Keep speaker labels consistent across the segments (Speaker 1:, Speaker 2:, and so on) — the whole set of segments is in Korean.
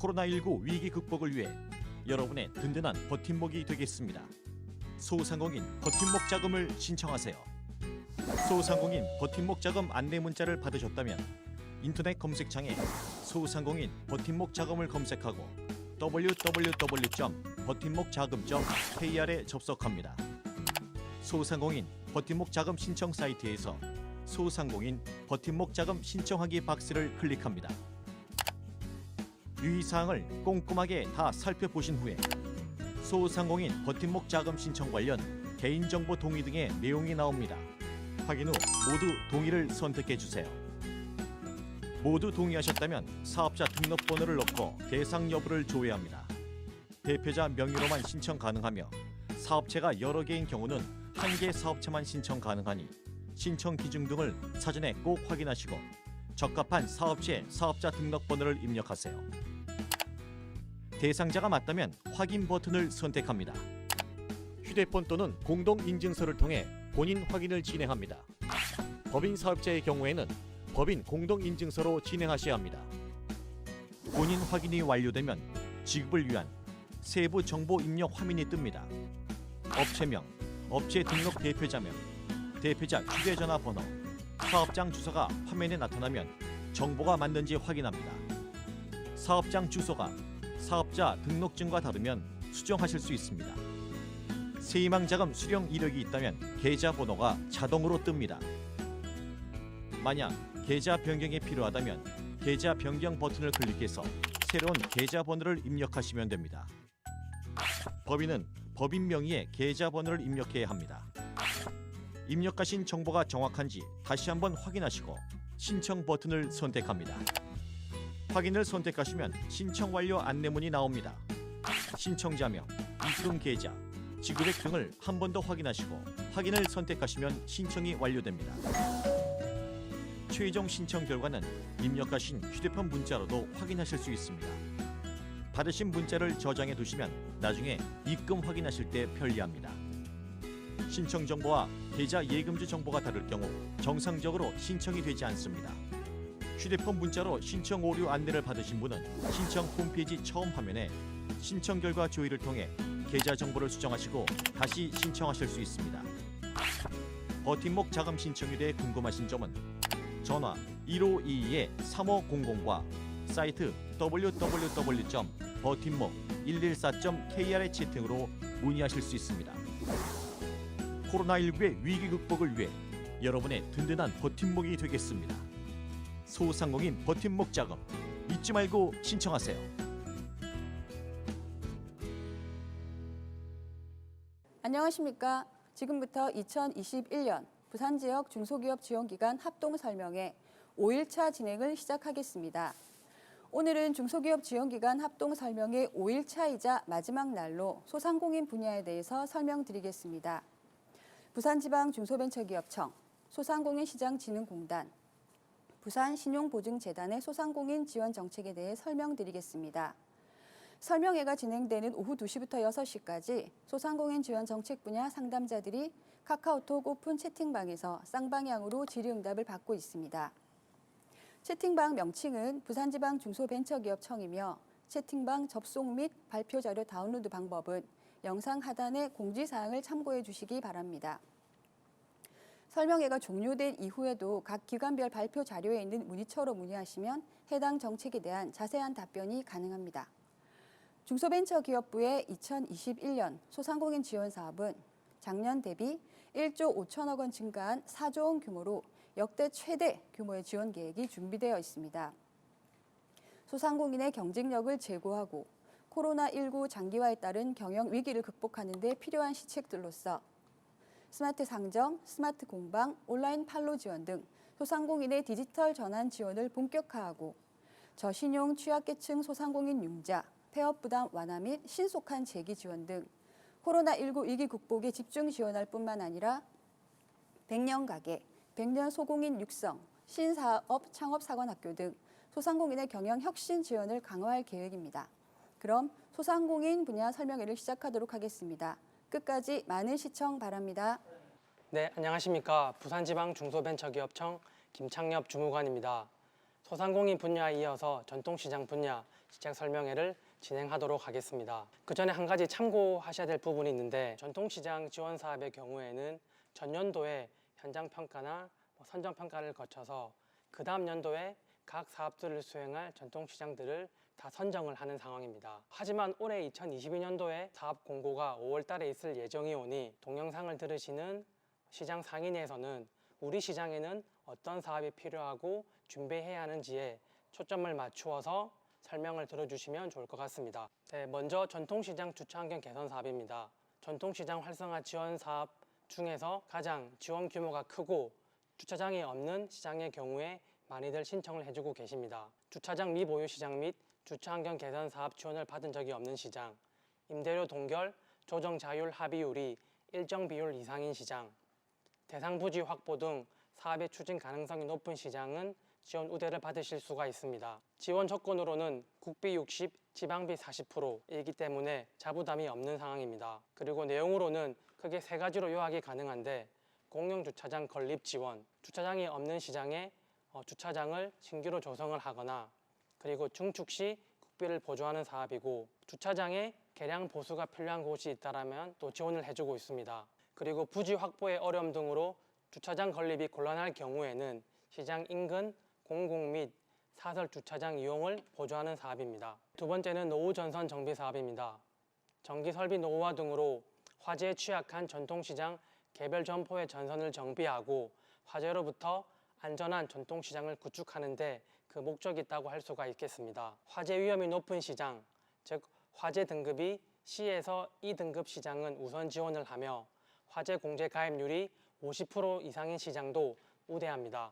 Speaker 1: 코로나19 위기 극복을 위해 여러분의 든든한 버팀목이 되겠습니다. 소상공인 버팀목 자금을 신청하세요. 소상공인 버팀목 자금 안내 문자를 받으셨다면 인터넷 검색창에 소상공인 버팀목 자금을 검색하고 www.버팀목자금.kr에 접속합니다. 소상공인 버팀목 자금 신청 사이트에서 소상공인 버팀목 자금 신청하기 박스를 클릭합니다. 유의사항을 꼼꼼하게 다 살펴보신 후에 소상공인 버팀목 자금 신청 관련 개인정보 동의 등의 내용이 나옵니다. 확인 후 모두 동의를 선택해 주세요. 모두 동의하셨다면 사업자 등록번호를 넣고 대상 여부를 조회합니다. 대표자 명의로만 신청 가능하며 사업체가 여러 개인 경우는 한 개 사업체만 신청 가능하니 신청 기준 등을 사전에 꼭 확인하시고 적합한 사업체 사업자 등록번호를 입력하세요. 대상자가 맞다면 확인 버튼을 선택합니다. 휴대폰 또는 공동인증서를 통해 본인 확인을 진행합니다. 법인 사업자의 경우에는 법인 공동인증서로 진행하셔야 합니다. 본인 확인이 완료되면 지급을 위한 세부 정보 입력 화면이 뜹니다. 업체명, 업체 등록 대표자명, 대표자 휴대전화 번호, 사업장 주소가 화면에 나타나면 정보가 맞는지 확인합니다. 사업장 주소가 사업자 등록증과 다르면 수정하실 수 있습니다. 세희망자금 수령 이력이 있다면 계좌번호가 자동으로 뜹니다. 만약 계좌 변경이 필요하다면 계좌 변경 버튼을 클릭해서 새로운 계좌번호를 입력하시면 됩니다. 법인은 법인 명의의 계좌번호를 입력해야 합니다. 입력하신 정보가 정확한지 다시 한번 확인하시고 신청 버튼을 선택합니다. 확인을 선택하시면 신청 완료 안내문이 나옵니다. 신청자명, 입금 계좌, 지급액 등을 한 번 더 확인하시고 확인을 선택하시면 신청이 완료됩니다. 최종 신청 결과는 입력하신 휴대폰 문자로도 확인하실 수 있습니다. 받으신 문자를 저장해 두시면 나중에 입금 확인하실 때 편리합니다. 신청 정보와 계좌 예금주 정보가 다를 경우 정상적으로 신청이 되지 않습니다. 휴대폰 문자로 신청 오류 안내를 받으신 분은 신청 홈페이지 처음 화면에 신청 결과 조회를 통해 계좌 정보를 수정하시고 다시 신청하실 수 있습니다. 버팀목 자금 신청에 대해 궁금하신 점은 전화 1522-3500과 사이트 www.버팀목114.kr의 채팅으로 문의하실 수 있습니다. 코로나19의 위기 극복을 위해 여러분의 든든한 버팀목이 되겠습니다. 소상공인 버팀목 자금 잊지 말고 신청하세요.
Speaker 2: 안녕하십니까. 지금부터 2021년 부산지역 중소기업 지원기관 합동설명회 5일차 진행을 시작하겠습니다. 오늘은 중소기업 지원기관 합동설명회 5일차이자 마지막 날로 소상공인 분야에 대해서 설명드리겠습니다. 부산지방중소벤처기업청, 소상공인시장진흥공단, 부산신용보증재단의 소상공인 지원 정책에 대해 설명드리겠습니다. 설명회가 진행되는 오후 2시부터 6시까지 소상공인 지원 정책 분야 상담자들이 카카오톡 오픈 채팅방에서 쌍방향으로 질의응답을 받고 있습니다. 채팅방 명칭은 부산지방중소벤처기업청이며 채팅방 접속 및 발표 자료 다운로드 방법은 영상 하단의 공지사항을 참고해 주시기 바랍니다. 설명회가 종료된 이후에도 각 기관별 발표 자료에 있는 문의처로 문의하시면 해당 정책에 대한 자세한 답변이 가능합니다. 중소벤처기업부의 2021년 소상공인 지원 사업은 작년 대비 1조 5천억 원 증가한 4조 원 규모로 역대 최대 규모의 지원 계획이 준비되어 있습니다. 소상공인의 경쟁력을 제고하고 코로나19 장기화에 따른 경영 위기를 극복하는 데 필요한 시책들로서 스마트 상점, 스마트 공방, 온라인 판로 지원 등 소상공인의 디지털 전환 지원을 본격화하고 저신용 취약계층 소상공인 융자, 폐업 부담 완화 및 신속한 재기 지원 등 코로나19 위기 극복에 집중 지원할 뿐만 아니라 100년 가게, 100년 소공인 육성, 신사업 창업사관학교 등 소상공인의 경영 혁신 지원을 강화할 계획입니다. 그럼 소상공인 분야 설명회를 시작하도록 하겠습니다. 끝까지 많은 시청 바랍니다.
Speaker 3: 네, 안녕하십니까. 부산지방중소벤처기업청 김창엽 주무관입니다. 소상공인 분야에 이어서 전통시장 분야, 직책 설명회를 진행하도록 하겠습니다. 그 전에 한 가지 참고하셔야 될 부분이 있는데 전통시장 지원 사업의 경우에는 전년도에 현장 평가나 선정 평가를 거쳐서 그 다음 연도에 각 사업들을 수행할 전통시장들을 다 선정을 하는 상황입니다. 하지만 올해 2022년도에 사업 공고가 5월 달에 있을 예정이 오니 동영상을 들으시는 시장 상인에서는 우리 시장에는 어떤 사업이 필요하고 준비해야 하는지에 초점을 맞추어서 설명을 들어주시면 좋을 것 같습니다. 네, 먼저 전통시장 주차환경 개선 사업입니다. 전통시장 활성화 지원 사업 중에서 가장 지원 규모가 크고 주차장이 없는 시장의 경우에 많이들 신청을 해주고 계십니다. 주차장 미보유 시장 및 주차환경 개선 사업 지원을 받은 적이 없는 시장, 임대료 동결, 조정 자율 합의율이 일정 비율 이상인 시장, 대상 부지 확보 등 사업의 추진 가능성이 높은 시장은 지원 우대를 받으실 수가 있습니다. 지원 조건으로는 국비 60, 지방비 40%이기 때문에 자부담이 없는 상황입니다. 그리고 내용으로는 크게 세 가지로 요약이 가능한데 공용주차장 건립 지원, 주차장이 없는 시장에 주차장을 신규로 조성을 하거나 그리고 증축 시 국비를 보조하는 사업이고 주차장에 개량 보수가 필요한 곳이 있다면 또 지원을 해주고 있습니다. 그리고 부지 확보의 어려움 등으로 주차장 건립이 곤란할 경우에는 시장 인근 공공 및 사설 주차장 이용을 보조하는 사업입니다. 두 번째는 노후 전선 정비 사업입니다. 전기 설비 노후화 등으로 화재에 취약한 전통시장 개별 점포의 전선을 정비하고 화재로부터 안전한 전통시장을 구축하는 데 그 목적이 있다고 할 수가 있겠습니다. 화재 위험이 높은 시장, 즉 화재 등급이 C에서 E등급 시장은 우선 지원을 하며 화재 공제 가입률이 50% 이상인 시장도 우대합니다.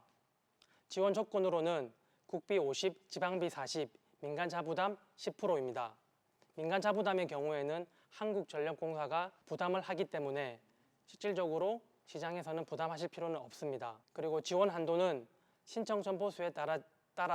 Speaker 3: 지원 조건으로는 국비 50, 지방비 40, 민간 자부담 10%입니다. 민간 자부담의 경우에는 한국전력공사가 부담을 하기 때문에 실질적으로 시장에서는 부담하실 필요는 없습니다. 그리고 지원 한도는 신청 점포 수에 따라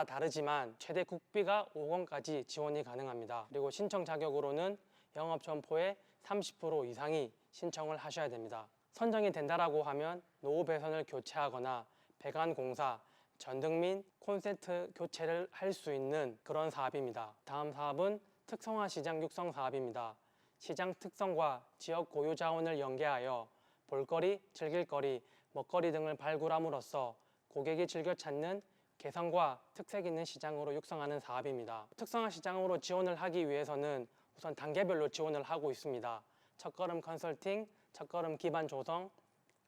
Speaker 3: 다르지만 최대 국비가 5억 원까지 지원이 가능합니다. 그리고 신청 자격으로는 영업 점포의 30% 이상이 신청을 하셔야 됩니다. 선정이 된다라고 하면 노후 배선을 교체하거나 배관 공사, 전등 및 콘센트 교체를 할 수 있는 그런 사업입니다. 다음 사업은 특성화 시장 육성 사업입니다. 시장 특성과 지역 고유 자원을 연계하여 볼거리, 즐길거리, 먹거리 등을 발굴함으로써 고객이 즐겨 찾는 개성과 특색 있는 시장으로 육성하는 사업입니다. 특성화 시장으로 지원을 하기 위해서는 우선 단계별로 지원을 하고 있습니다. 첫걸음 컨설팅, 첫걸음 기반 조성,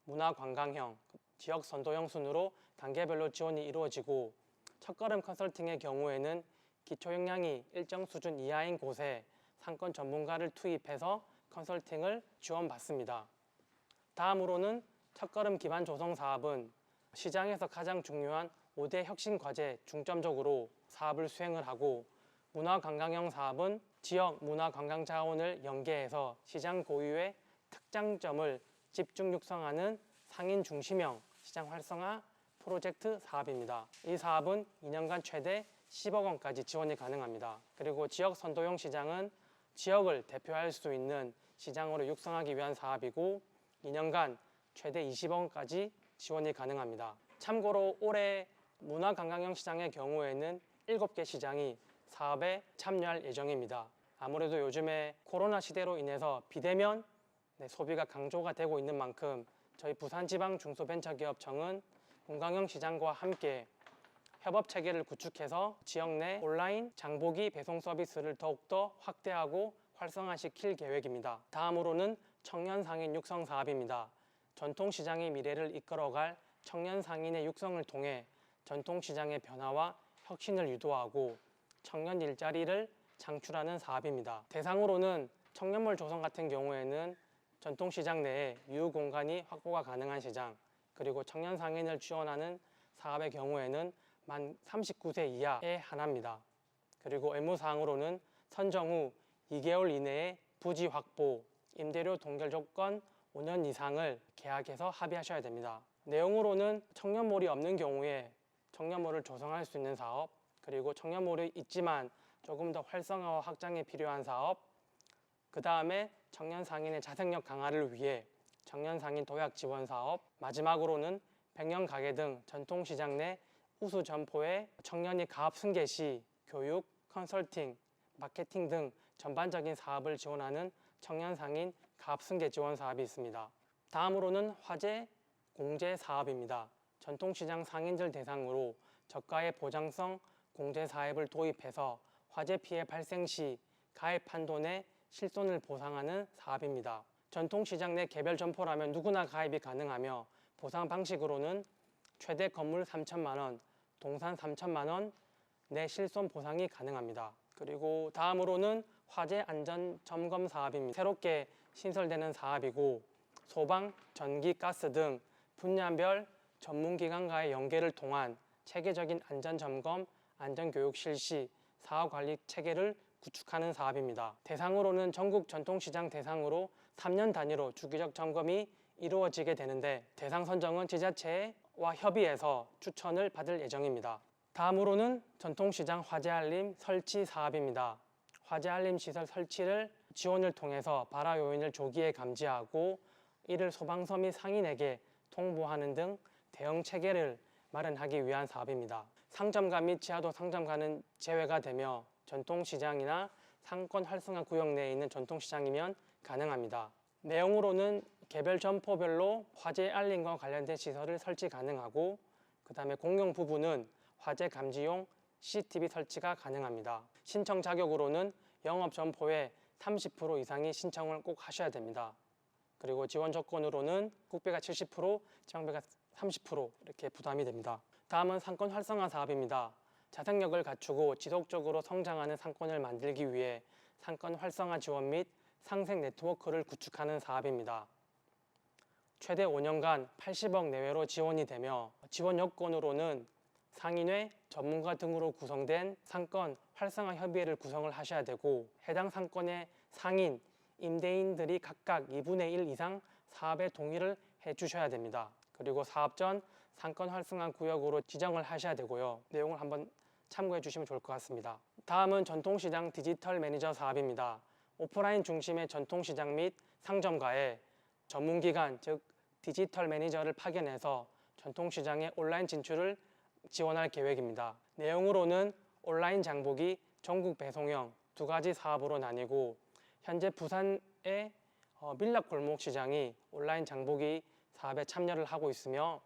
Speaker 3: 문화관광형, 지역 선도형 순으로 단계별로 지원이 이루어지고 첫걸음 컨설팅의 경우에는 기초 역량이 일정 수준 이하인 곳에 상권 전문가를 투입해서 컨설팅을 지원받습니다. 다음으로는 첫걸음 기반 조성 사업은 시장에서 가장 중요한 5대 혁신 과제 중점적으로 사업을 수행을 하고 문화관광형 사업은 지역 문화관광 자원을 연계해서 시장 고유의 특장점을 집중 육성하는 상인 중심형 시장 활성화 프로젝트 사업입니다. 이 사업은 2년간 최대 10억 원까지 지원이 가능합니다. 그리고 지역 선도형 시장은 지역을 대표할 수 있는 시장으로 육성하기 위한 사업이고 2년간 최대 20억 원까지 지원이 가능합니다. 참고로 올해 문화관광형 시장의 경우에는 7개 시장이 사업에 참여할 예정입니다. 아무래도 요즘에 코로나 시대로 인해서 비대면 소비가 강조가 되고 있는 만큼 저희 부산지방중소벤처기업청은 문광형 시장과 함께 협업 체계를 구축해서 지역 내 온라인 장보기 배송 서비스를 더욱더 확대하고 활성화시킬 계획입니다. 다음으로는 청년 상인 육성 사업입니다. 전통시장의 미래를 이끌어갈 청년 상인의 육성을 통해 전통시장의 변화와 혁신을 유도하고 청년 일자리를 창출하는 사업입니다. 대상으로는 청년몰 조성 같은 경우에는 전통시장 내에 유휴 공간이 확보가 가능한 시장, 그리고 청년 상인을 지원하는 사업의 경우에는 만 39세 이하에 한합니다. 그리고 의무사항으로는 선정 후 2개월 이내에 부지 확보, 임대료 동결 조건 5년 이상을 계약해서 합의하셔야 됩니다. 내용으로는 청년몰이 없는 경우에 청년몰을 조성할 수 있는 사업, 그리고 청년몰이 있지만 조금 더 활성화와 확장이 필요한 사업, 그 다음에 청년 상인의 자생력 강화를 위해 청년 상인 도약 지원 사업, 마지막으로는 백년 가게 등 전통시장 내 우수 점포에 청년이 가업 승계 시 교육, 컨설팅, 마케팅 등 전반적인 사업을 지원하는 청년 상인 가압승계 지원 사업이 있습니다. 다음으로는 화재 공제 사업입니다. 전통시장 상인들 대상으로 저가의 보장성 공제 사업을 도입해서 화재 피해 발생 시 가입한 돈의 실손을 보상하는 사업입니다. 전통시장 내 개별 점포라면 누구나 가입이 가능하며 보상 방식으로는 최대 건물 3천만 원, 동산 3천만 원 내 실손 보상이 가능합니다. 그리고 다음으로는 화재 안전 점검 사업입니다. 새롭게 신설되는 사업이고 소방, 전기, 가스 등 분야별 전문기관과의 연계를 통한 체계적인 안전점검, 안전교육 실시, 사업관리 체계를 구축하는 사업입니다. 대상으로는 전국 전통시장 대상으로 3년 단위로 주기적 점검이 이루어지게 되는데 대상 선정은 지자체와 협의해서 추천을 받을 예정입니다. 다음으로는 전통시장 화재알림 설치 사업입니다. 화재알림 시설 설치를 지원을 통해서 발화 요인을 조기에 감지하고 이를 소방서 및 상인에게 통보하는 등 대응 체계를 마련하기 위한 사업입니다. 상점가 및 지하도 상점가는 제외가 되며 전통시장이나 상권 활성화 구역 내에 있는 전통시장이면 가능합니다. 내용으로는 개별 점포별로 화재 알림과 관련된 시설을 설치 가능하고 그 다음에 공용 부분은 화재 감지용 CCTV 설치가 가능합니다. 신청 자격으로는 영업 점포의 30% 이상이 신청을 꼭 하셔야 됩니다. 그리고 지원 조건으로는 국배가 70%, 지방배가 30% 이렇게 부담이 됩니다. 다음은 상권 활성화 사업입니다. 자생력을 갖추고 지속적으로 성장하는 상권을 만들기 위해 상권 활성화 지원 및 상생 네트워크를 구축하는 사업입니다. 최대 5년간 80억 내외로 지원이 되며 지원 여건으로는 상인회, 전문가 등으로 구성된 상권 활성화 협의회를 구성을 하셔야 되고 해당 상권의 상인, 임대인들이 각각 2분의 1 이상 사업에 동의를 해주셔야 됩니다. 그리고 사업 전 상권 활성화 구역으로 지정을 하셔야 되고요. 내용을 한번 참고해 주시면 좋을 것 같습니다. 다음은 전통시장 디지털 매니저 사업입니다. 오프라인 중심의 전통시장 및 상점가에 전문기관, 즉 디지털 매니저를 파견해서 전통시장의 온라인 진출을 지원할 계획입니다. 내용으로는 온라인 장보기, 전국 배송형 두 가지 사업으로 나뉘고 현재 부산의 밀락골목시장이 온라인 장보기 사업에 참여를 하고 있으며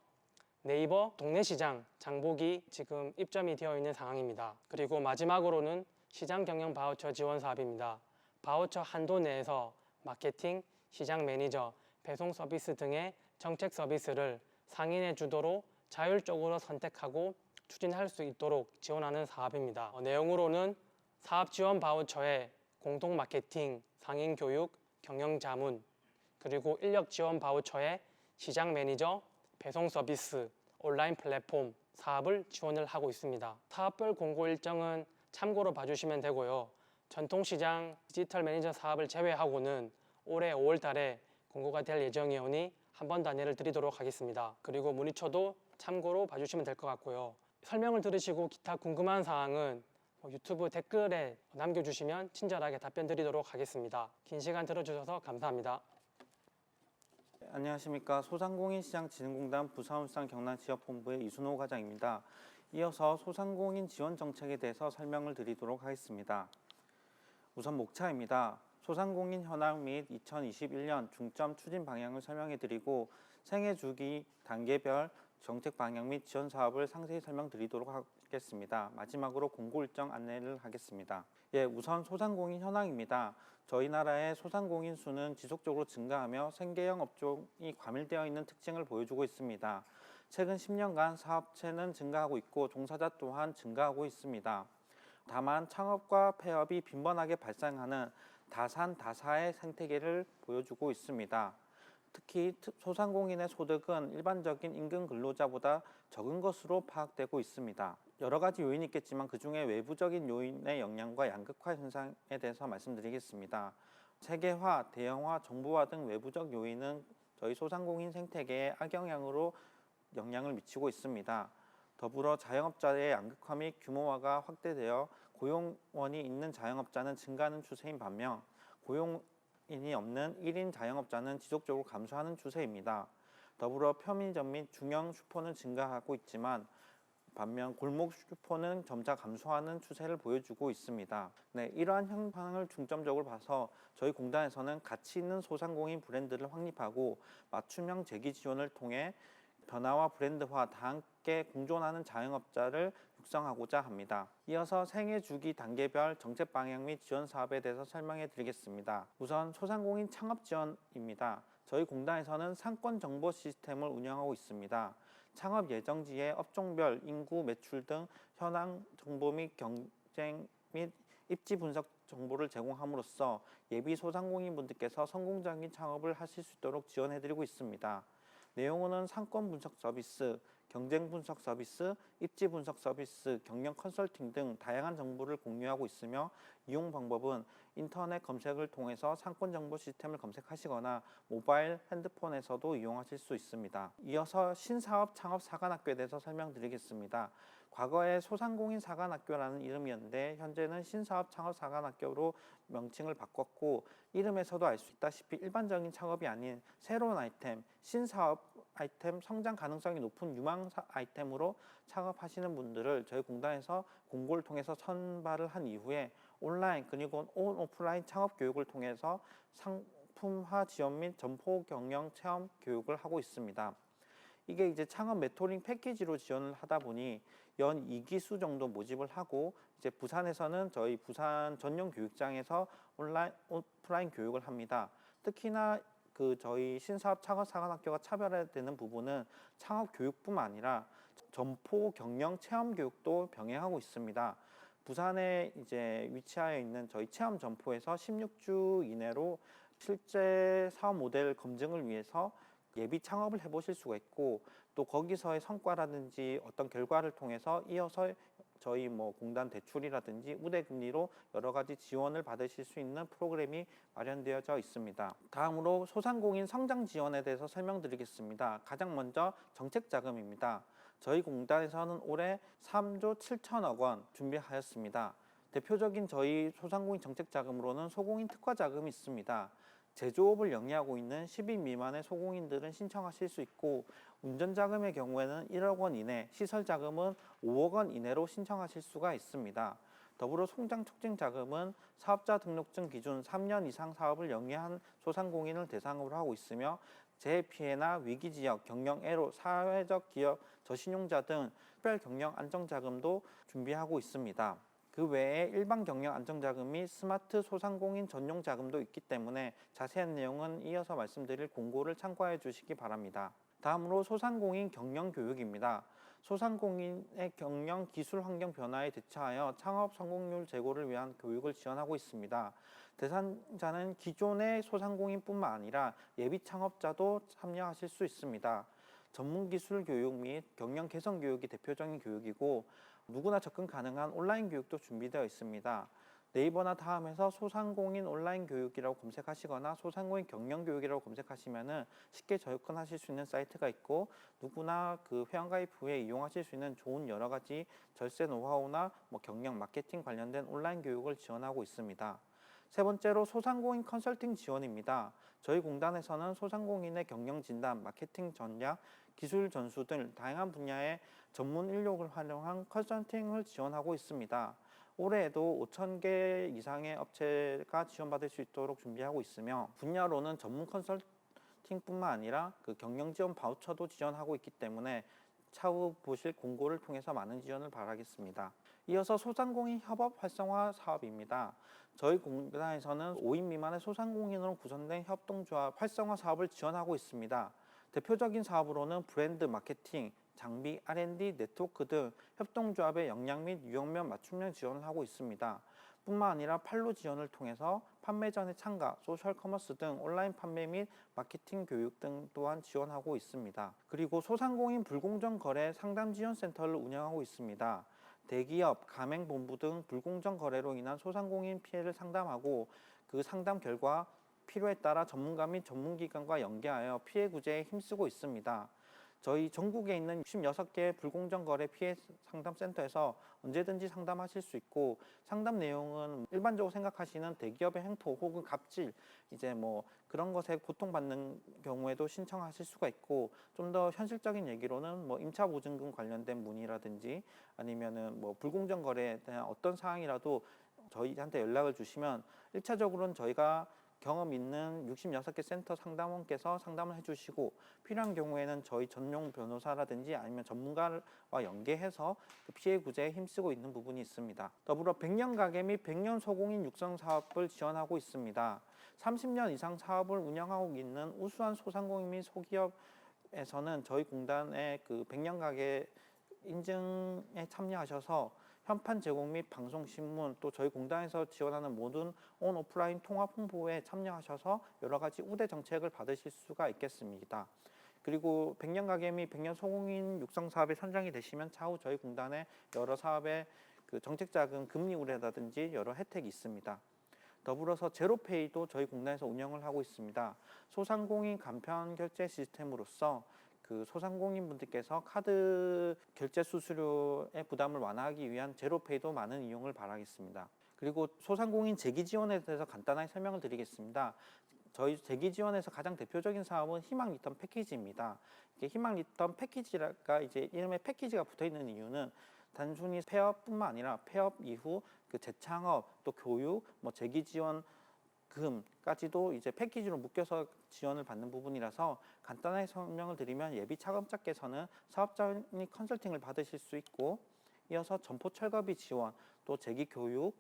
Speaker 3: 네이버 동네시장 장보기 지금 입점이 되어 있는 상황입니다. 그리고 마지막으로는 시장 경영 바우처 지원 사업입니다. 바우처 한도 내에서 마케팅, 시장 매니저, 배송 서비스 등의 정책 서비스를 상인의 주도로 자율적으로 선택하고 추진할 수 있도록 지원하는 사업입니다. 내용으로는 사업 지원 바우처에 공동 마케팅, 상인 교육, 경영 자문, 그리고 인력 지원 바우처에 시장 매니저, 배송 서비스, 온라인 플랫폼 사업을 지원을 하고 있습니다. 사업별 공고 일정은 참고로 봐주시면 되고요. 전통시장 디지털 매니저 사업을 제외하고는 올해 5월 달에 공고가 될 예정이오니 한 번 더 안내를 드리도록 하겠습니다. 그리고 문의처도 참고로 봐주시면 될 것 같고요. 설명을 들으시고 기타 궁금한 사항은 유튜브 댓글에 남겨주시면 친절하게 답변 드리도록 하겠습니다. 긴 시간 들어주셔서 감사합니다.
Speaker 4: 안녕하십니까. 소상공인시장진흥공단 부산울산 경남지역본부의 이순호 과장입니다. 이어서 소상공인 지원 정책에 대해서 설명을 드리도록 하겠습니다. 우선 목차입니다. 소상공인 현황 및 2021년 중점 추진 방향을 설명해 드리고 생애 주기 단계별 정책 방향 및 지원 사업을 상세히 설명드리도록 하겠습니다. 마지막으로 공고 일정 안내를 하겠습니다. 우선 소상공인 현황입니다. 저희 나라의 소상공인 수는 지속적으로 증가하며 생계형 업종이 과밀되어 있는 특징을 보여주고 있습니다. 최근 10년간 사업체는 증가하고 있고 종사자 또한 증가하고 있습니다. 다만 창업과 폐업이 빈번하게 발생하는 다산다사의 생태계를 보여주고 있습니다. 특히 소상공인의 소득은 일반적인 임금 근로자보다 적은 것으로 파악되고 있습니다. 여러 가지 요인이 있겠지만 그중에 외부적인 요인의 영향과 양극화 현상에 대해서 말씀드리겠습니다. 세계화, 대형화, 정보화 등 외부적 요인은 저희 소상공인 생태계에 악영향으로 영향을 미치고 있습니다. 더불어 자영업자의 양극화 및 규모화가 확대되어 고용원이 있는 자영업자는 증가하는 추세인 반면 고용인이 없는 1인 자영업자는 지속적으로 감소하는 추세입니다. 더불어 편의점 및 중형 슈퍼는 증가하고 있지만 반면 골목 슈퍼는 점차 감소하는 추세를 보여주고 있습니다. 네, 이러한 현상을 중점적으로 봐서 저희 공단에서는 가치 있는 소상공인 브랜드를 확립하고 맞춤형 재기 지원을 통해 변화와 브랜드화 다 함께 공존하는 자영업자를 육성하고자 합니다. 이어서 생애 주기 단계별 정책 방향 및 지원 사업에 대해서 설명해 드리겠습니다. 우선 소상공인 창업 지원입니다. 저희 공단에서는 상권 정보 시스템을 운영하고 있습니다. 창업 예정지의 업종별 인구, 매출 등 현황 정보 및 경쟁 및 입지 분석 정보를 제공함으로써 예비 소상공인분들께서 성공적인 창업을 하실 수 있도록 지원해드리고 있습니다. 내용은 상권 분석 서비스, 경쟁 분석 서비스, 입지 분석 서비스, 경영 컨설팅 등 다양한 정보를 공유하고 있으며 이용 방법은 인터넷 검색을 통해서 상권 정보 시스템을 검색하시거나 모바일 핸드폰에서도 이용하실 수 있습니다. 이어서 신사업 창업 사관학교에 대해서 설명드리겠습니다. 과거에 소상공인 사관학교라는 이름이었는데 현재는 신사업 창업 사관학교로 명칭을 바꿨고 이름에서도 알 수 있다시피 일반적인 창업이 아닌 새로운 아이템, 신사업 아이템, 성장 가능성이 높은 유망 아이템으로 창업하시는 분들을 저희 공단에서 공고를 통해서 선발을 한 이후에 온라인 그리고 오프라인 창업 교육을 통해서 상품화 지원 및 점포 경영 체험 교육을 하고 있습니다. 이게 이제 창업 메토링 패키지로 지원을 하다 보니 연 2기수 정도 모집을 하고 이제 부산에서는 저희 부산 전용 교육장에서 온라인 오프라인 교육을 합니다. 특히나 저희 신사업 창업 사관학교가 차별화되는 부분은 창업 교육뿐만 아니라 점포 경영 체험 교육도 병행하고 있습니다. 부산에 이제 위치하여 있는 저희 체험 점포에서 16주 이내로 실제 사업 모델 검증을 위해서 예비 창업을 해보실 수가 있고 또 거기서의 성과라든지 어떤 결과를 통해서 이어서 저희 공단 대출이라든지 우대금리로 여러 가지 지원을 받으실 수 있는 프로그램이 마련되어져 있습니다. 다음으로 소상공인 성장 지원에 대해서 설명드리겠습니다. 가장 먼저 정책 자금입니다. 저희 공단에서는 올해 3조 7천억 원 준비하였습니다. 대표적인 저희 소상공인 정책 자금으로는 소공인 특화 자금이 있습니다. 제조업을 영위하고 있는 10인 미만의 소공인들은 신청하실 수 있고 운전자금의 경우에는 1억 원 이내, 시설자금은 5억 원 이내로 신청하실 수가 있습니다. 더불어 성장촉진자금은 사업자 등록증 기준 3년 이상 사업을 영위한 소상공인을 대상으로 하고 있으며 재해피해나 위기지역, 경영애로, 사회적 기업, 저신용자 등 특별 경영 안정자금도 준비하고 있습니다. 그 외에 일반 경영 안정자금 및 스마트 소상공인 전용 자금도 있기 때문에 자세한 내용은 이어서 말씀드릴 공고를 참고해 주시기 바랍니다. 다음으로 소상공인 경영 교육입니다. 소상공인의 경영 기술 환경 변화에 대처하여 창업 성공률 제고를 위한 교육을 지원하고 있습니다. 대상자는 기존의 소상공인뿐만 아니라 예비 창업자도 참여하실 수 있습니다. 전문 기술 교육 및 경영 개선 교육이 대표적인 교육이고 누구나 접근 가능한 온라인 교육도 준비되어 있습니다. 네이버나 다음에서 소상공인 온라인 교육이라고 검색하시거나 소상공인 경영 교육이라고 검색하시면은 쉽게 접근하실 수 있는 사이트가 있고 누구나 회원가입 후에 이용하실 수 있는 좋은 여러 가지 절세 노하우나 경영 마케팅 관련된 온라인 교육을 지원하고 있습니다. 세 번째로 소상공인 컨설팅 지원입니다. 저희 공단에서는 소상공인의 경영 진단, 마케팅 전략, 기술 전수 등 다양한 분야의 전문 인력을 활용한 컨설팅을 지원하고 있습니다. 올해에도 5,000개 이상의 업체가 지원받을 수 있도록 준비하고 있으며 분야로는 전문 컨설팅뿐만 아니라 경영 지원 바우처도 지원하고 있기 때문에 차후 보실 공고를 통해서 많은 지원을 바라겠습니다. 이어서 소상공인 협업 활성화 사업입니다. 저희 공단에서는 5인 미만의 소상공인으로 구성된 협동조합 활성화 사업을 지원하고 있습니다. 대표적인 사업으로는 브랜드 마케팅, 장비, R&D, 네트워크 등 협동조합의 역량 및 유형별 맞춤형 지원을 하고 있습니다. 뿐만 아니라 판로 지원을 통해서 판매전의 참가, 소셜 커머스 등 온라인 판매 및 마케팅 교육 등 또한 지원하고 있습니다. 그리고 소상공인 불공정 거래 상담 지원 센터를 운영하고 있습니다. 대기업, 가맹본부 등 불공정 거래로 인한 소상공인 피해를 상담하고 그 상담 결과 필요에 따라 전문가 및 전문기관과 연계하여 피해 구제에 힘쓰고 있습니다. 저희 전국에 있는 66개 불공정 거래 피해 상담 센터에서 언제든지 상담하실 수 있고, 상담 내용은 일반적으로 생각하시는 대기업의 횡포 혹은 갑질, 이제 뭐 그런 것에 고통받는 경우에도 신청하실 수가 있고, 좀 더 현실적인 얘기로는 뭐 임차 보증금 관련된 문의라든지 아니면은 뭐 불공정 거래에 대한 어떤 사항이라도 저희한테 연락을 주시면 1차적으로는 저희가 경험 있는 66개 센터 상담원께서 상담을 해주시고, 필요한 경우에는 저희 전용 변호사라든지 아니면 전문가와 연계해서 그 피해 구제에 힘쓰고 있는 부분이 있습니다. 더불어 100년 가계 및 100년 소공인 육성 사업을 지원하고 있습니다. 30년 이상 사업을 운영하고 있는 우수한 소상공인 및 소기업에서는 저희 공단의 그 100년 가계 인증에 참여하셔서 현판 제공 및 방송 신문, 또 저희 공단에서 지원하는 모든 온 오프라인 통합 홍보에 참여하셔서 여러 가지 우대 정책을 받으실 수가 있겠습니다. 그리고 100년 가계 및 100년 소공인 육성 사업에 선정이 되시면 차후 저희 공단의 여러 사업에 그 정책 자금 금리 우대라든지 여러 혜택이 있습니다. 더불어서 제로페이도 저희 공단에서 운영을 하고 있습니다. 소상공인 간편 결제 시스템으로서 그 소상공인 분들께서 카드 결제 수수료의 부담을 완화하기 위한 제로페이도 많은 이용을 바라겠습니다. 그리고 소상공인 재기 지원에 대해서 간단하게 설명을 드리겠습니다. 저희 재기 지원에서 가장 대표적인 사업은 희망 리턴 패키지입니다. 이게 희망 리턴 패키지가 이제 이름에 패키지가 붙어 있는 이유는 단순히 폐업뿐만 아니라 폐업 이후 그 재창업, 또 교육, 뭐 재기 지원 금까지도 이제 패키지로 묶여서 지원을 받는 부분이라서, 간단하게 설명을 드리면 예비 차감자께서는 사업자님 컨설팅을 받으실 수 있고, 이어서 점포 철거비 지원, 또 재기 교육,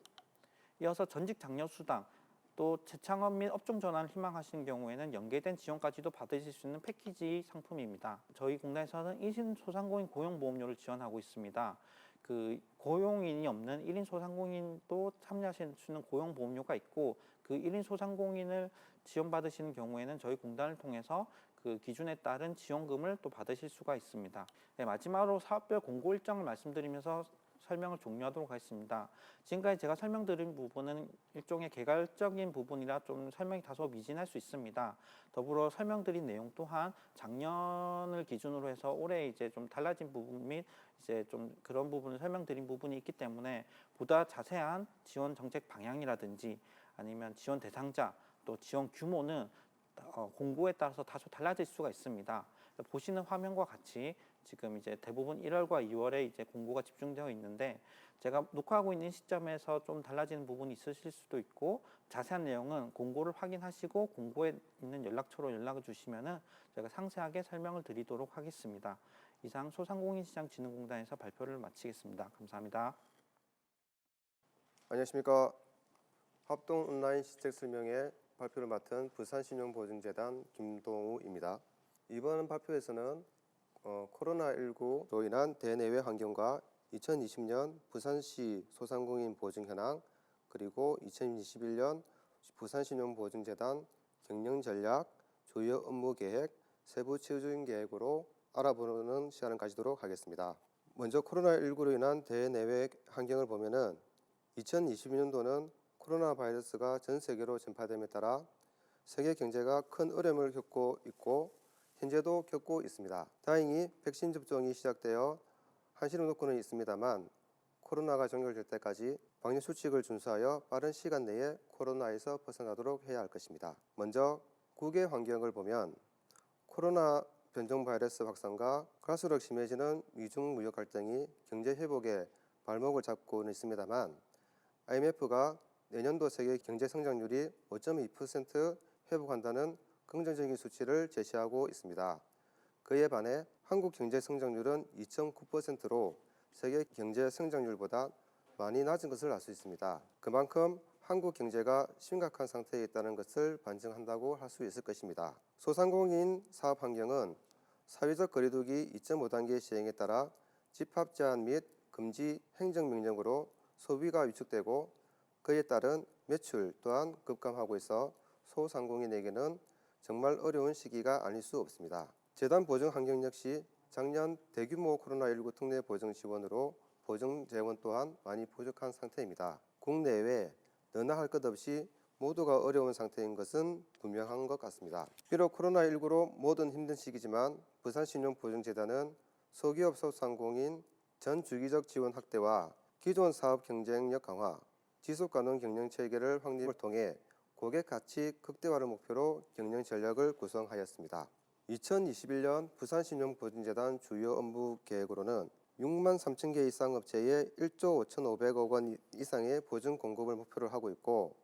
Speaker 4: 이어서 전직 장려 수당, 또 재창업 및 업종 전환을 희망하시는 경우에는 연계된 지원까지도 받으실 수 있는 패키지 상품입니다. 저희 공단에서는 1인 소상공인 고용보험료를 지원하고 있습니다. 그 고용인이 없는 1인 소상공인도 참여하실 수 있는 고용보험료가 있고, 그 1인 소상공인을 지원받으시는 경우에는 저희 공단을 통해서 그 기준에 따른 지원금을 또 받으실 수가 있습니다. 네, 마지막으로 사업별 공고 일정을 말씀드리면서 설명을 종료하도록 하겠습니다. 지금까지 제가 설명드린 부분은 일종의 개괄적인 부분이라 좀 설명이 다소 미진할 수 있습니다. 더불어 설명드린 내용 또한 작년을 기준으로 해서 올해 이제 좀 달라진 부분 및 이제 좀 그런 부분을 설명드린 부분이 있기 때문에 보다 자세한 지원 정책 방향이라든지 아니면 지원 대상자, 또 지원 규모는 공고에 따라서 다소 달라질 수가 있습니다. 보시는 화면과 같이 지금 이제 대부분 1월과 2월에 이제 공고가 집중되어 있는데, 제가 녹화하고 있는 시점에서 좀 달라지는 부분이 있으실 수도 있고, 자세한 내용은 공고를 확인하시고 공고에 있는 연락처로 연락을 주시면은 제가 상세하게 설명을 드리도록 하겠습니다. 이상 소상공인시장진흥공단에서 발표를 마치겠습니다. 감사합니다.
Speaker 5: 안녕하십니까. 합동 온라인 시책 설명회 발표를 맡은 부산신용보증재단 김동우입니다. 이번 발표에서는 코로나19로 인한 대내외 환경과 2020년 부산시 소상공인 보증 현황, 그리고 2021년 부산신용보증재단 경영 전략, 조여 업무 계획, 세부 추진 계획으로 알아보는 시간을 가지도록 하겠습니다. 먼저 코로나19로 인한 대내외 환경을 보면은 2022년도는 코로나 바이러스가 전 세계로 전파됨에 따라 세계 경제가 큰 어려움을 겪고 있고 현재도 겪고 있습니다. 다행히 백신 접종이 시작되어 한시름 놓고는 있습니다만, 코로나가 종결될 때까지 방역 수칙을 준수하여 빠른 시간 내에 코로나에서 벗어나도록 해야 할 것입니다. 먼저 국외 환경을 보면 코로나 변종 바이러스 확산과 갈수록 심해지는 미중 무역 갈등이 경제 회복에 발목을 잡고는 있습니다만, IMF가 내년도 세계 경제 성장률이 5.2% 회복한다는 긍정적인 수치를 제시하고 있습니다. 그에 반해 한국 경제 성장률은 2.9%로 세계 경제 성장률보다 많이 낮은 것을 알 수 있습니다. 그만큼 한국 경제가 심각한 상태에 있다는 것을 반증한다고 할 수 있을 것입니다. 소상공인 사업 환경은 사회적 거리두기 2.5단계 시행에 따라 집합 제한 및 금지 행정명령으로 소비가 위축되고 그에 따른 매출 또한 급감하고 있어 소상공인에게는 정말 어려운 시기가 아닐 수 없습니다. 재단 보증 환경 역시 작년 대규모 코로나19 특례 보증 지원으로 보증 재원 또한 많이 부족한 상태입니다. 국내외 너나 할 것 없이 모두가 어려운 상태인 것은 분명한 것 같습니다. 비록 코로나19로 모든 힘든 시기지만 부산신용보증재단은 소기업 소상공인 전 주기적 지원 확대와 기존 사업 경쟁력 강화, 지속가능 경영 체계를 확립을 통해 고객 가치 극대화를 목표로 경영 전략을 구성하였습니다. 2021년 부산신용보증재단 주요 업무 계획으로는 6만 3천 개 이상 업체에 1조 5,500억 원 이상의 보증 공급을 목표로 하고 있고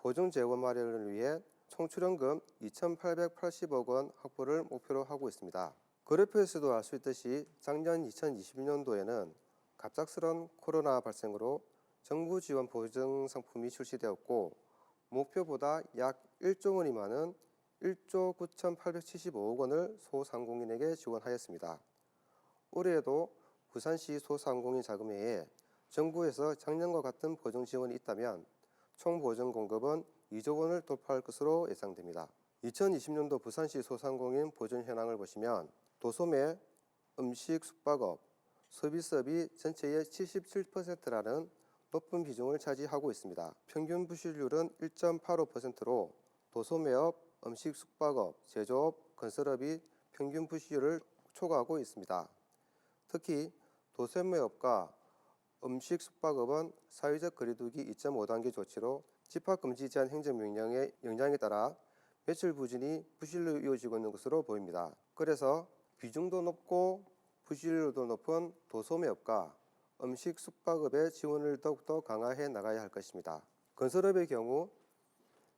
Speaker 5: 보증 재원 마련을 위해 총 출연금 2,880억 원 확보를 목표로 하고 있습니다. 그래프에서도 알 수 있듯이 작년 2020년도에는 갑작스런 코로나 발생으로 정부 지원 보증 상품이 출시되었고 목표보다 약 1조 원이 많은 1조 9,875억 원을 소상공인에게 지원하였습니다. 올해에도 부산시 소상공인 자금회에 정부에서 작년과 같은 보증 지원이 있다면 총 보증 공급은 2조 원을 돌파할 것으로 예상됩니다. 2020년도 부산시 소상공인 보증 현황을 보시면 도소매, 음식, 숙박업, 서비스업이 전체의 77%라는 높은 비중을 차지하고 있습니다. 평균 부실률은 1.85%로 도소매업, 음식, 숙박업, 제조업, 건설업이 평균 부실률을 초과하고 있습니다. 특히 도소매업과 음식, 숙박업은 사회적 거리두기 2.5단계 조치로 집합금지 제한 행정명령의 영향에 따라 매출 부진이 부실로 이어지고 있는 것으로 보입니다. 그래서 비중도 높고 부실률도 높은 도소매업과 음식, 숙박업의 지원을 더욱더 강화해 나가야 할 것입니다. 건설업의 경우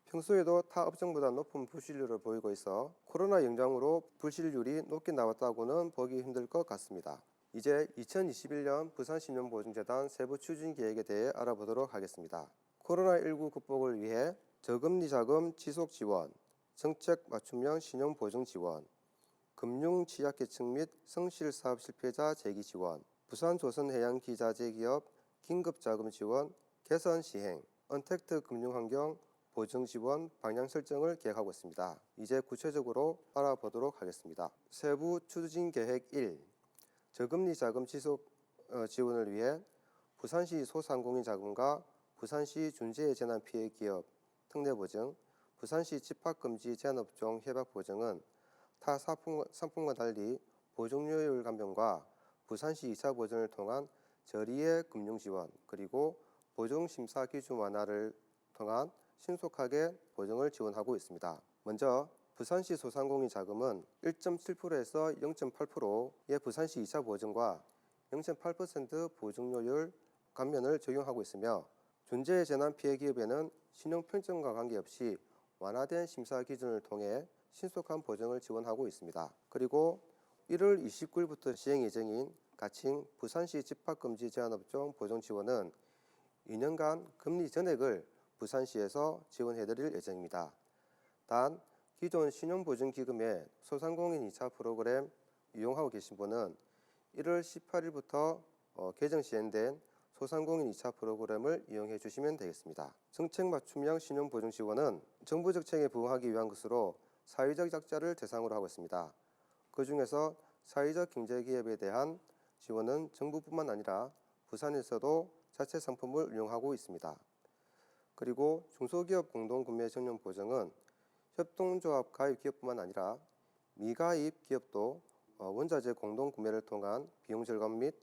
Speaker 5: 평소에도 타 업종보다 높은 부실률을 보이고 있어 코로나 영향으로 부실률이 높게 나왔다고는 보기 힘들 것 같습니다. 이제 2021년 부산신용보증재단 세부 추진 계획에 대해 알아보도록 하겠습니다. 코로나19 극복을 위해 저금리 자금 지속 지원, 정책 맞춤형 신용보증 지원, 금융 취약계층 및 성실사업 실패자 재기 지원, 부산조선해양기자재 기업 긴급자금 지원, 개선 시행, 언택트 금융환경 보증 지원 방향 설정을 계획하고 있습니다. 이제 구체적으로 알아보도록 하겠습니다. 세부 추진 계획 1. 저금리 자금 지속 지원을 위해 부산시 소상공인 자금과 부산시 준재재 피해 기업 특례보증, 부산시 집합금지 제한업종 협약보증은 타 상품과 달리 보증료율 감변과 부산시 2차 보증을 통한 저리의 금융지원 그리고 보증심사 기준 완화를 통한 신속하게 보증을 지원하고 있습니다. 먼저 부산시 소상공인 자금은 1.7%에서 0.8%의 부산시 2차 보증과 0.8% 보증료율 감면을 적용하고 있으며 준재재난 피해 기업에는 신용평점과 관계없이 완화된 심사 기준을 통해 신속한 보증을 지원하고 있습니다. 그리고 1월 29일부터 시행 예정인 가칭 부산시 집합금지 제한업종 보증 지원은 2년간 금리 전액을 부산시에서 지원해드릴 예정입니다. 단 기존 신용보증기금의 소상공인 2차 프로그램 이용하고 계신 분은 1월 18일부터 개정 시행된 소상공인 2차 프로그램을 이용해 주시면 되겠습니다. 정책 맞춤형 신용보증 지원은 정부 정책에 부응하기 위한 것으로 사회적 약자를 대상으로 하고 있습니다. 그 중에서 사회적 경제기업에 대한 지원은 정부뿐만 아니라 부산에서도 자체 상품을 운영하고 있습니다. 그리고 중소기업 공동구매 전용 보증은 협동조합 가입 기업뿐만 아니라 미가입 기업도 원자재 공동구매를 통한 비용 절감 및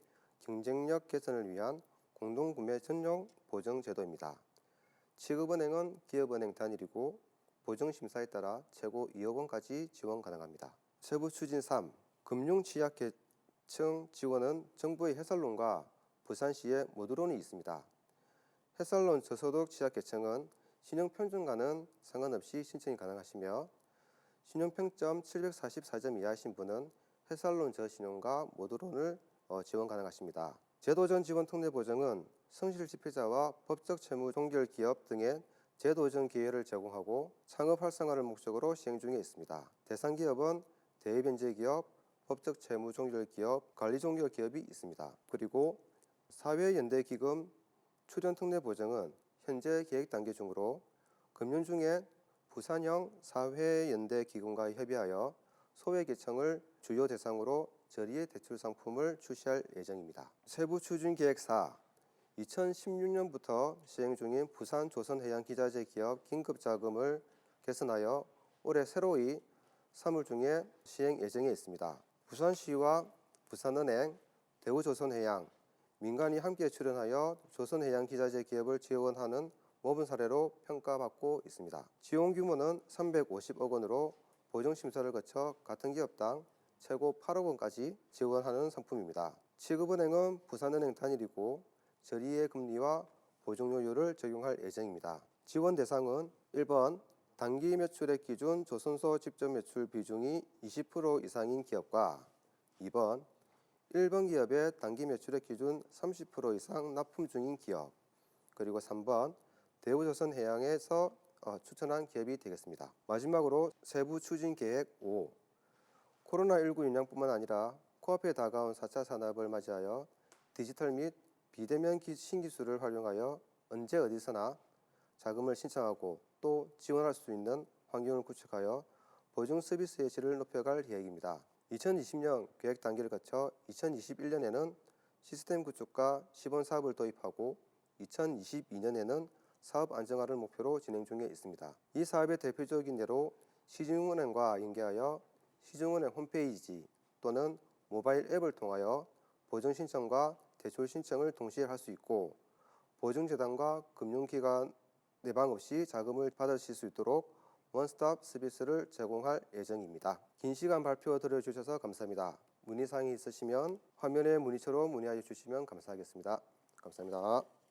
Speaker 5: 경쟁력 개선을 위한 공동구매 전용 보증 제도입니다. 취급은행은 기업은행 단일이고 보증심사에 따라 최고 2억 원까지 지원 가능합니다. 세부 추진 3. 금융 취약계층 지원은 정부의 해설론과 부산시의 모듈론이 있습니다. 해설론 저소득 취약계층은 신용평점과는 상관없이 신청이 가능하시며 신용평점 744점 이하이신 분은 해설론 저신용과 모듈론을 지원 가능하십니다. 제도전 지원 특례보증은 성실집회자와 법적 채무 종결 기업 등의 제도전 기회를 제공하고 창업 활성화를 목적으로 시행 중에 있습니다. 대상 기업은 대외변제기업, 법적 채무 종결 기업, 관리 종결 기업이 있습니다. 그리고 사회연대기금 출연 특례보증은 현재 계획 단계 중으로 금년 중에 부산형 사회연대기금과 협의하여 소외계층을 주요 대상으로 저리의 대출 상품을 출시할 예정입니다. 세부 추진 계획 4. 2016년부터 시행 중인 부산 조선해양기자재 기업 긴급자금을 개선하여 올해 새로이 3월 중에 시행 예정에 있습니다. 부산시와 부산은행, 대우조선해양, 민간이 함께 출연하여 조선해양기자재 기업을 지원하는 모범 사례로 평가받고 있습니다. 지원 규모는 350억 원으로 보정심사를 거쳐 같은 기업당 최고 8억 원까지 지원하는 상품입니다. 취급은행은 부산은행 단일이고 저리의 금리와 보증료율을 적용할 예정입니다. 지원 대상은 1번 단기 매출액 기준 조선소 직접 매출 비중이 20% 이상인 기업과 2번 1번 기업의 단기 매출액 기준 30% 이상 납품 중인 기업, 그리고 3번 대우조선해양에서 추천한 기업이 되겠습니다. 마지막으로 세부 추진 계획 5. 코로나19 영향뿐만 아니라 코앞에 다가온 4차 산업을 맞이하여 디지털 및 비대면 신기술을 활용하여 언제 어디서나 자금을 신청하고 또 지원할 수 있는 환경을 구축하여 보증 서비스의 질을 높여갈 계획입니다. 2020년 계획 단계를 거쳐 2021년에는 시스템 구축과 시범 사업을 도입하고 2022년에는 사업 안정화를 목표로 진행 중에 있습니다. 이 사업의 대표적인 예로 시중은행과 연계하여 시중은행 홈페이지 또는 모바일 앱을 통하여 보증 신청과 대출 신청을 동시에 할 수 있고 보증재단과 금융기관 내방 없이 자금을 받으실 수 있도록 원스톱 서비스를 제공할 예정입니다. 긴 시간 발표 들어주셔서 감사합니다. 문의사항이 있으시면 화면의 문의처로 문의하여 주시면 감사하겠습니다. 감사합니다.